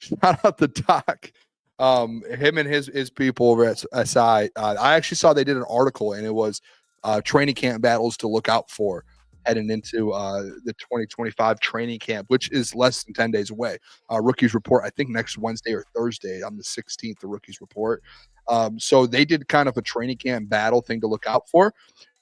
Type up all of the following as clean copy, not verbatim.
shout out the doc. Him and his people over at SI. I actually saw they did an article, and it was training camp battles to look out for heading into the 2025 training camp, which is less than 10 days away. Rookies report, I think, next Wednesday or Thursday on the 16th, the rookies report. So they did kind of a training camp battle thing to look out for.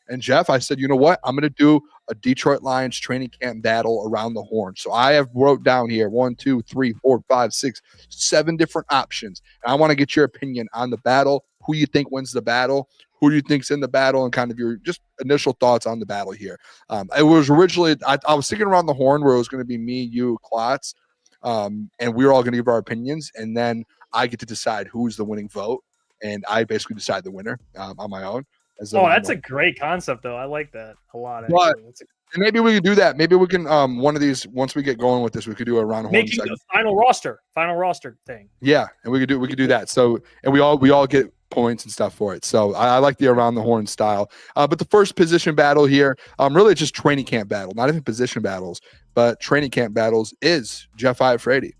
And Jeff, I said, you know what? I'm going to do a Detroit Lions training camp battle around the horn. So I have wrote down here 1, 2, 3, 4, 5, 6, 7 different options. And I want to get your opinion on the battle, who you think wins the battle, who do you think's in the battle, and kind of your just initial thoughts on the battle here. It was originally, I was thinking around the horn where it was going to be me, you, Klotz, and we were all going to give our opinions. And then I get to decide who's the winning vote. And I basically decide the winner on my own. That's a great concept, though. I like that a lot. But, and maybe we can do that. Maybe we can one of these, once we get going with this, we could do a round making the final roster thing. Yeah, and we could do that. So, and we all get points and stuff for it. So I like the around the horn style. But the first position battle here, really just training camp battle, not even position battles, but training camp battles is Jeff Iafrate.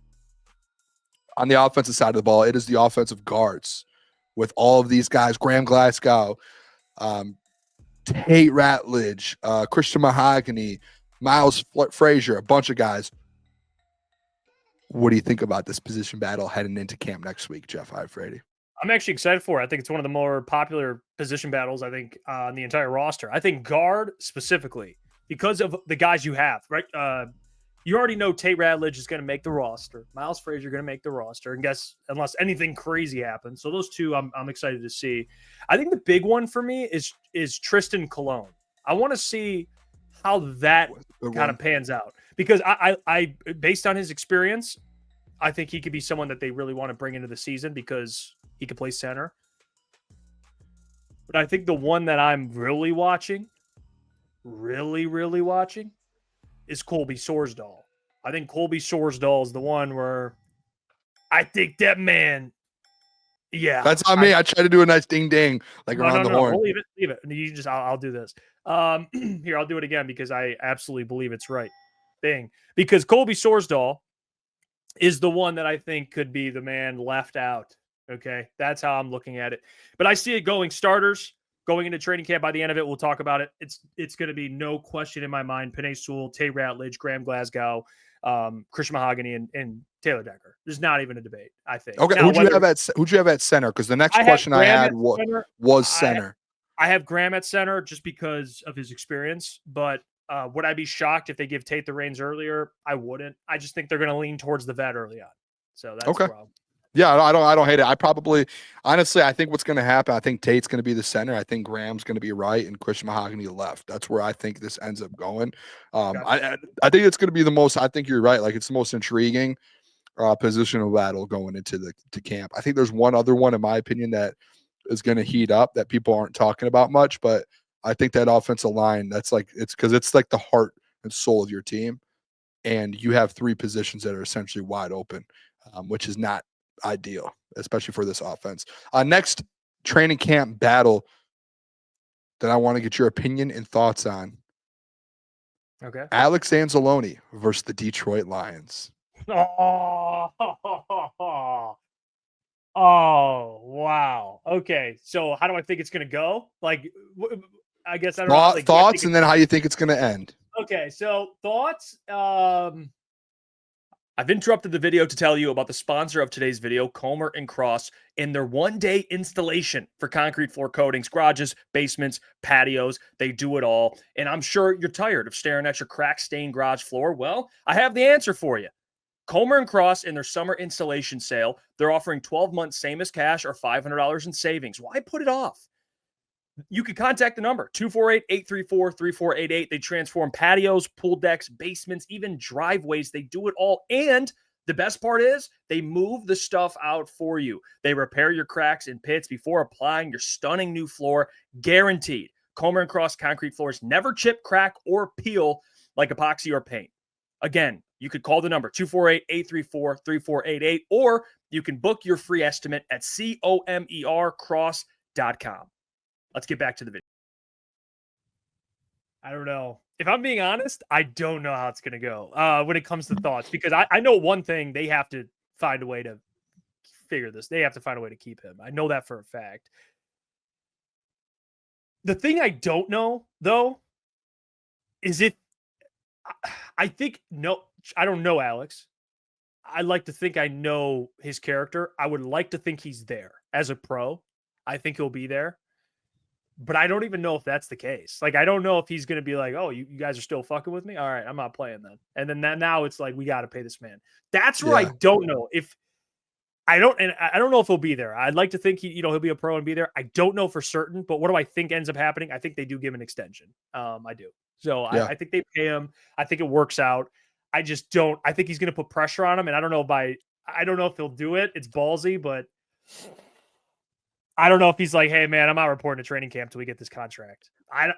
On the offensive side of the ball, it is the offensive guards with all of these guys: Graham Glasgow, Tate Ratledge, Christian Mahogany, Miles Frazier, a bunch of guys. What do you think about this position battle heading into camp next week, Jeff Iafrate? I'm actually excited for it. I think it's one of the more popular position battles, I think, on the entire roster. I think guard specifically, because of the guys you have, right? You already know Tate Ratledge is going to make the roster. Miles Frazier going to make the roster, and guess unless anything crazy happens. So those two, I'm excited to see. I think the big one for me is Tristan Colon. I want to see how that kind of pans out, because I based on his experience, I think he could be someone that they really want to bring into the season because he could play center. But I think the one that I'm really watching, is Colby Sorsdahl. I think Colby Sorsdahl is the one where I think that man, yeah. That's on me. I try to do a nice ding-ding, around the horn. Leave it. You just, I'll do this. Here, I'll do it again because I absolutely believe it's right. Bing. Because Colby Sorsdahl is the one that I think could be the man left out. Okay? That's how I'm looking at it. But I see it going starters. Going into training camp, by the end of it, we'll talk about it. It's going to be no question in my mind. Penei Sewell, Tate Ratledge, Graham Glasgow, Christian Mahogany, and Taylor Decker. There's not even a debate, I think. Okay, who'd you have at center? Because the next question I had was center. I have Graham at center just because of his experience. But would I be shocked if they give Tate the reins earlier? I wouldn't. I just think they're going to lean towards the vet early on. So that's the problem. Yeah, I don't hate it. I think what's going to happen, I think Tate's going to be the center. I think Graham's going to be right and Christian Mahogany left. That's where I think this ends up going. I think it's going to be the most, I think you're right. It's the most intriguing positional battle going into the camp. I think there's one other one, in my opinion, that is going to heat up that people aren't talking about much, but I think that offensive line, it's because it's like the heart and soul of your team. And you have 3 positions that are essentially wide open, which is not ideal, especially for this offense. Next training camp battle that I want to get your opinion and thoughts on. Okay. Alex Anzalone versus the Detroit Lions. Oh, wow. Okay. So how do I think it's going to go? I guess I don't know. Thoughts and then how you think it's going to end. Okay. So thoughts, I've interrupted the video to tell you about the sponsor of today's video, Comer & Cross, and their one-day installation for concrete floor coatings, garages, basements, patios. They do it all. And I'm sure you're tired of staring at your crack-stained garage floor. Well, I have the answer for you. Comer & Cross in their summer installation sale, they're offering 12 months same as cash or $500 in savings. Why put it off? You can contact the number, 248-834-3488. They transform patios, pool decks, basements, even driveways. They do it all. And the best part is they move the stuff out for you. They repair your cracks and pits before applying your stunning new floor, guaranteed. Comer & Cross concrete floors never chip, crack, or peel like epoxy or paint. Again, you could call the number, 248-834-3488, or you can book your free estimate at comercross.com. Let's get back to the video. I don't know. If I'm being honest, I don't know how it's going to go when it comes to thoughts, because I know one thing they have to find a way to figure this. They have to find a way to keep him. I know that for a fact. The thing I don't know, though, is if I don't know Alex. I like to think I know his character. I would like to think he's there as a pro. I think he'll be there. But I don't even know if that's the case. Like, I don't know if he's going to be like, oh, you guys are still fucking with me? All right, I'm not playing then. And then now it's like, we got to pay this man. That's where I don't know. I don't know if he'll be there. I'd like to think he'll be a pro and be there. I don't know for certain, but what do I think ends up happening? I think they do give him an extension. I do. So I think they pay him. I think it works out. I just don't. I think he's going to put pressure on him, and I don't know if he'll do it. It's ballsy, but I don't know if he's like, hey man, I'm not reporting to training camp till we get this contract. I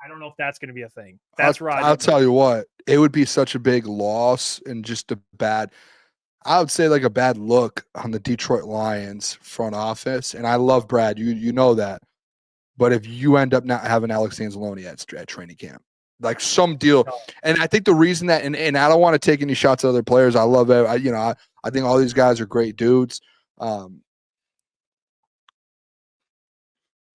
don't know if that's going to be a thing. That's right. I'll tell you what, it would be such a big loss and just I would say like a bad look on the Detroit Lions front office. And I love Brad, you know that. But if you end up not having Alex Anzalone at training camp, like some deal, and I think the reason that, and I don't want to take any shots at other players. I love it. I think all these guys are great dudes.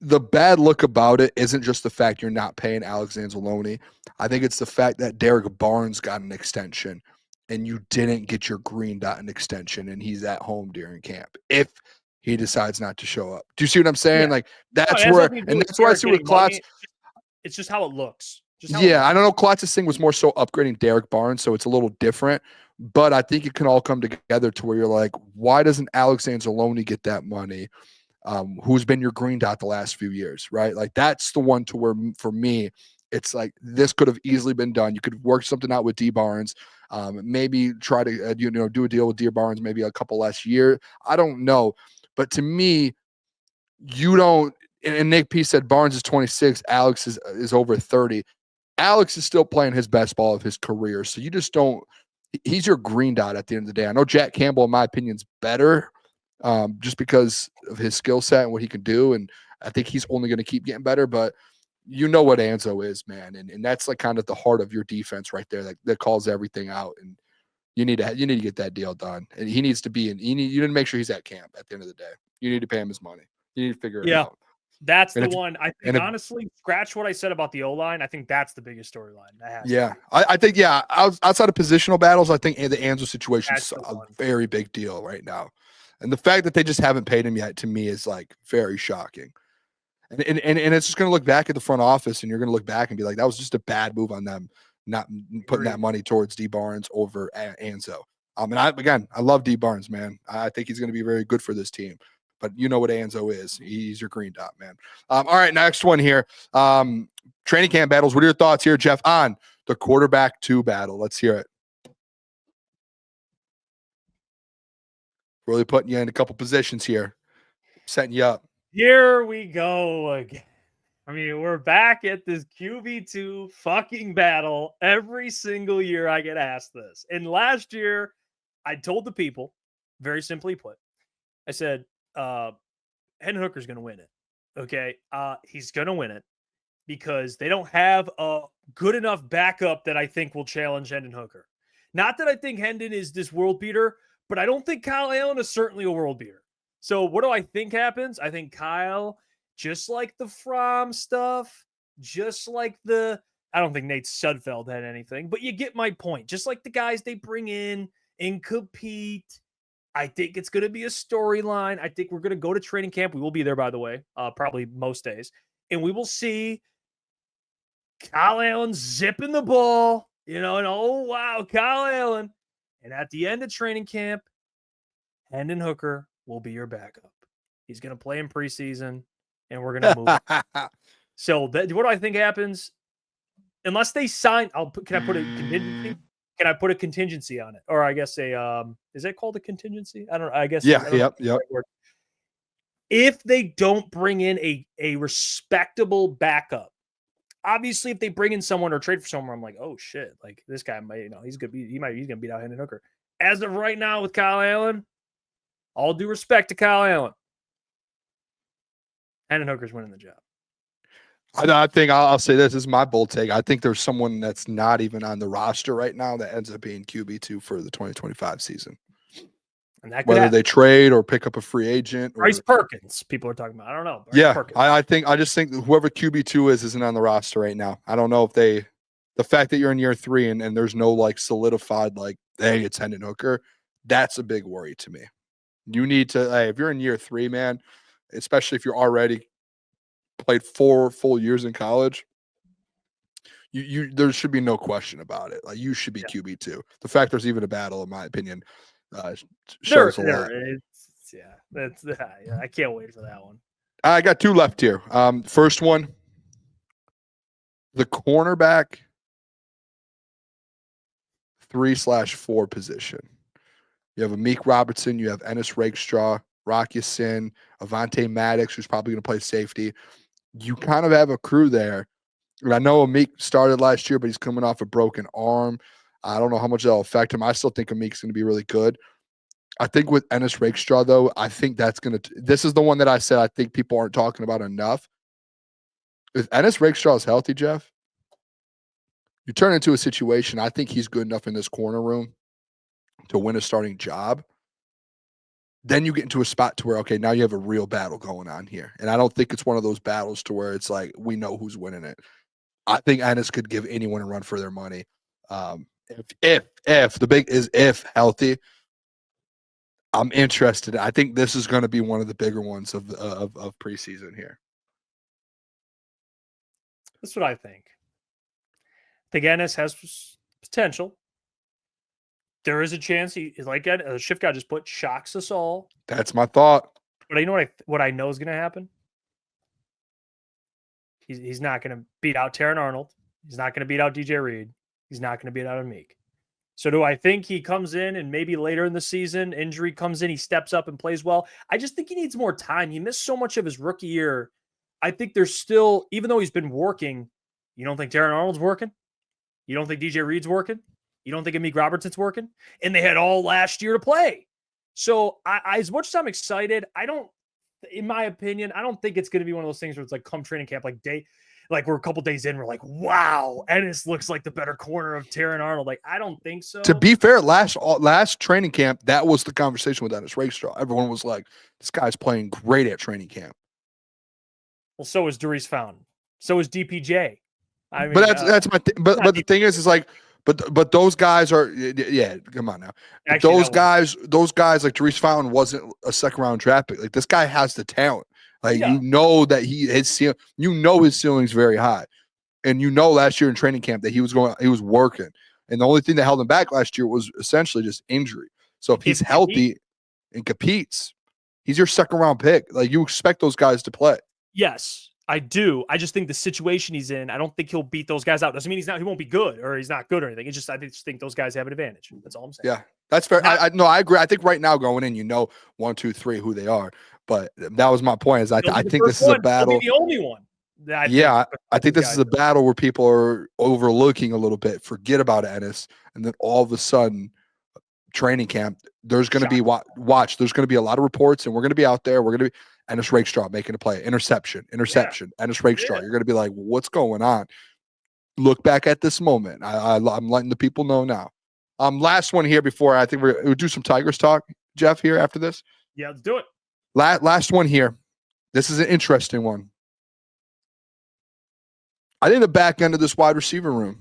The bad look about it isn't just the fact you're not paying Alex Anzalone. I think it's the fact that Derrick Barnes got an extension and you didn't get your green dot an extension, and he's at home during camp if he decides not to show up. Do you see what I'm saying? Yeah. Like that's where I see with Klotz. It's just how it looks. I don't know. Klotz's thing was more so upgrading Derrick Barnes, so it's a little different. But I think it can all come together to where you're like, why doesn't Alex Anzalone get that money? Who's been your green dot the last few years, right? Like that's the one to where for me, it's like this could have easily been done. You could work something out with D Barnes, maybe try to do a deal with D Barnes, maybe a couple less year. I don't know, but to me, you don't. And Nick P said Barnes is 26, Alex is over 30. Alex is still playing his best ball of his career, so you just don't. He's your green dot at the end of the day. I know Jack Campbell, in my opinion, is better. Just because of his skill set and what he can do. And I think he's only going to keep getting better, but you know what Anzo is, man. And that's like kind of the heart of your defense right there that calls everything out. And you need to get that deal done. And he needs to be you need to make sure he's at camp at the end of the day. You need to pay him his money. You need to figure it out. That's the one. I think, honestly, scratch what I said about the O-line. I think that's the biggest storyline. I think, outside of positional battles, I think the Anzo situation is a very big deal right now. And the fact that they just haven't paid him yet, to me, is like very shocking. And it's just going to look back at the front office, and you're going to look back and be like, that was just a bad move on them, not putting that money towards D Barnes over Anzo. And I love D Barnes, man. I think he's going to be very good for this team. But you know what Anzo is. He's your green dot, man. All right, next one here. Training camp battles. What are your thoughts here, Jeff, on the quarterback 2 battle? Let's hear it. Really putting you in a couple positions here, setting you up. Here we go again. I mean, we're back at this QB2 fucking battle. Every single year I get asked this. And last year, I told the people, very simply put, I said, Hendon Hooker's going to win it. Okay? He's going to win it because they don't have a good enough backup that I think will challenge Hendon Hooker. Not that I think Hendon is this world beater, but I don't think Kyle Allen is certainly a world beater. So what do I think happens? I think Kyle, just like the Fromm stuff, just like I don't think Nate Sudfeld had anything, but you get my point. Just like the guys they bring in and compete, I think it's going to be a storyline. I think we're going to go to training camp. We will be there, by the way, probably most days. And we will see Kyle Allen zipping the ball, and oh, wow, Kyle Allen. And at the end of training camp, Hendon Hooker will be your backup. He's going to play in preseason, and we're going to move. So what do I think happens? Unless they sign, can I put a contingency? Can I put a contingency on it? Or I guess is that called a contingency? I don't know. I guess. Yeah. Yep. If they don't bring in a respectable backup, obviously, if they bring in someone or trade for someone, I'm like, oh shit, like this guy might, he's gonna beat out Hendon Hooker. As of right now with Kyle Allen, all due respect to Kyle Allen, Hendon Hooker's winning the job. I think I'll say this is my bold take. I think there's someone that's not even on the roster right now that ends up being QB2 for the 2025 season. And that could whether happen. they trade or pick up a free agent. Bryce Perkins, people are talking about. I don't know. Bryce I just think whoever QB2 isn't on the roster right now. I don't know if the fact that you're in year 3 and there's no like solidified like, hey, it's Hendon Hooker, that's a big worry to me. You need to, hey, if you're in year 3, man, especially if you're already played 4 full years in college, you there should be no question about it. Like you should be QB2. The fact there's even a battle, in my opinion, shows a lot. I can't wait for that one. I got 2 left here. First one, the cornerback 3/4 position. You have Amik Robertson, you have Ennis Rakestraw, Rock Ya-Sin, Avonte Maddox, who's probably going to play safety. You kind of have a crew there. And I know Amik started last year, but he's coming off a broken arm. I don't know how much that'll affect him. I still think Amik's going to be really good. I think with Ennis Rakestraw, though, I think that's going to – this is the one that I said I think people aren't talking about enough. If Ennis Rakestraw is healthy, Jeff, you turn into a situation, I think he's good enough in this corner room to win a starting job. Then you get into a spot to where, okay, now you have a real battle going on here. And I don't think it's one of those battles to where it's like, we know who's winning it. I think Ennis could give anyone a run for their money. If the big is if healthy, I'm interested. I think this is going to be one of the bigger ones of preseason here. That's what I think. I think Ennis has potential. There is a chance he, like a shift guy just put, shocks us all. That's my thought. But you know what I know is going to happen? He's not going to beat out Terran Arnold. He's not going to beat out DJ Reed. He's not going to beat out Amik. So do I think he comes in and maybe later in the season, injury comes in, he steps up and plays well? I just think he needs more time. He missed so much of his rookie year. I think there's still, even though he's been working, you don't think Terran Arnold's working? You don't think DJ Reed's working? You don't think Amik Robertson's working? And they had all last year to play. So I as much as I'm excited, in my opinion, I don't think it's going to be one of those things where it's like come training camp, like we're a couple days in, we're like, wow, Ennis looks like the better corner of Terran Arnold. Like, I don't think so. To be fair, last training camp, that was the conversation with Ennis Rakestraw. Everyone was like, this guy's playing great at training camp. Well, so is Darius Fountain. So is DPJ. I mean, but that's my thing. But the thing is like, but those guys are, yeah, come on now. Actually, those guys like Darius Fountain wasn't a second round draft pick. Like this guy has the talent. Like you know that his ceiling's very high, and you know last year in training camp that he was working, and the only thing that held him back last year was essentially just injury. So if he's healthy and competes, he's your second round pick. Like you expect those guys to play. Yes, I do. I just think the situation he's in, I don't think he'll beat those guys out. Doesn't mean he won't be good or he's not good or anything. It's just I just think those guys have an advantage. That's all I'm saying. Yeah, that's fair. I agree. I think right now going in, 1, 2, 3 who they are. But that was my point. Is I think this is a battle. He'll be the only one. I think this is a battle where people are overlooking a little bit. Forget about Ennis, and then all of a sudden, training camp. There's going to be watch. There's going to be a lot of reports, and we're going to be out there. We're going to be Ennis Rakestraw making a play, interception. Ennis Rakestraw. You're going to be like, what's going on? Look back at this moment. I'm letting the people know now. Last one here before I think we'll do some Tigers talk, Jeff. Here after this. Yeah, let's do it. Last one here. This is an interesting one. I think the back end of this wide receiver room.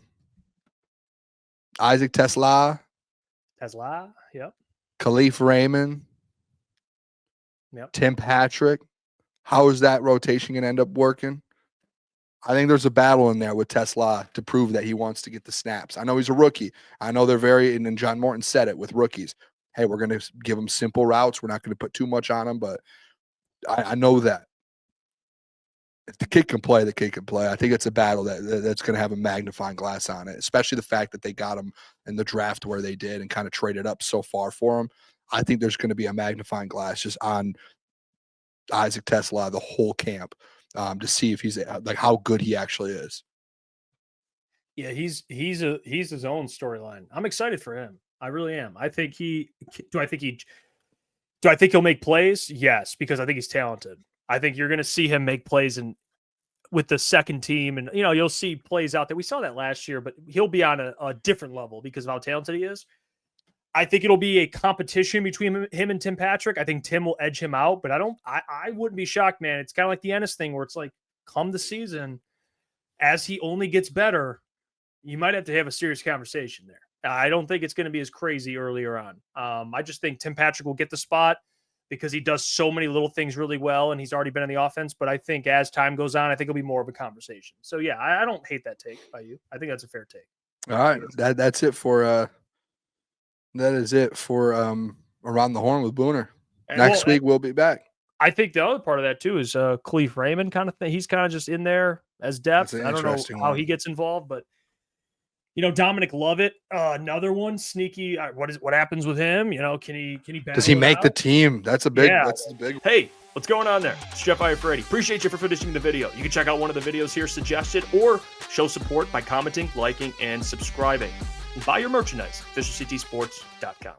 Isaac Tesla. Yep. Khalif Raymond. Yep. Tim Patrick. How is that rotation going to end up working? I think there's a battle in there with Tesla to prove that he wants to get the snaps. I know he's a rookie. I know and John Morton said it with rookies. Hey, we're going to give them simple routes. We're not going to put too much on them, but I know that. If the kid can play, the kid can play. I think it's a battle that's going to have a magnifying glass on it, especially the fact that they got him in the draft where they did and kind of traded up so far for him. I think there's going to be a magnifying glass just on Isaac Tesla, the whole camp, to see if he's like how good he actually is. Yeah, he's his own storyline. I'm excited for him. I really am. I think do I think he'll make plays? Yes, because I think he's talented. I think you're going to see him make plays with the second team, and you'll see plays out there. We saw that last year, but he'll be on a different level because of how talented he is. I think it'll be a competition between him and Tim Patrick. I think Tim will edge him out, but I wouldn't be shocked, man. It's kind of like the Ennis thing where it's like, come the season, as he only gets better, you might have to have a serious conversation there. I don't think it's going to be as crazy earlier on. I just think Tim Patrick will get the spot because he does so many little things really well, and he's already been in the offense. But I think as time goes on, I think it'll be more of a conversation. So, yeah, I don't hate that take by you. I think that's a fair take. All right. That's it for that is it for Around the Horn with Booner. Next week we'll be back. I think the other part of that too is Khalif Raymond kind of thing. He's kind of just in there as depth. I don't know how he gets involved, but Dominic Lovett, another one sneaky. What happens with him? Can he does he make the team? That's a big. Yeah. That's the big. Hey, what's going on there? It's Jeff Iafrate. Appreciate you for finishing the video. You can check out one of the videos here suggested, or show support by commenting, liking, and subscribing. And buy your merchandise, officialctsports.com.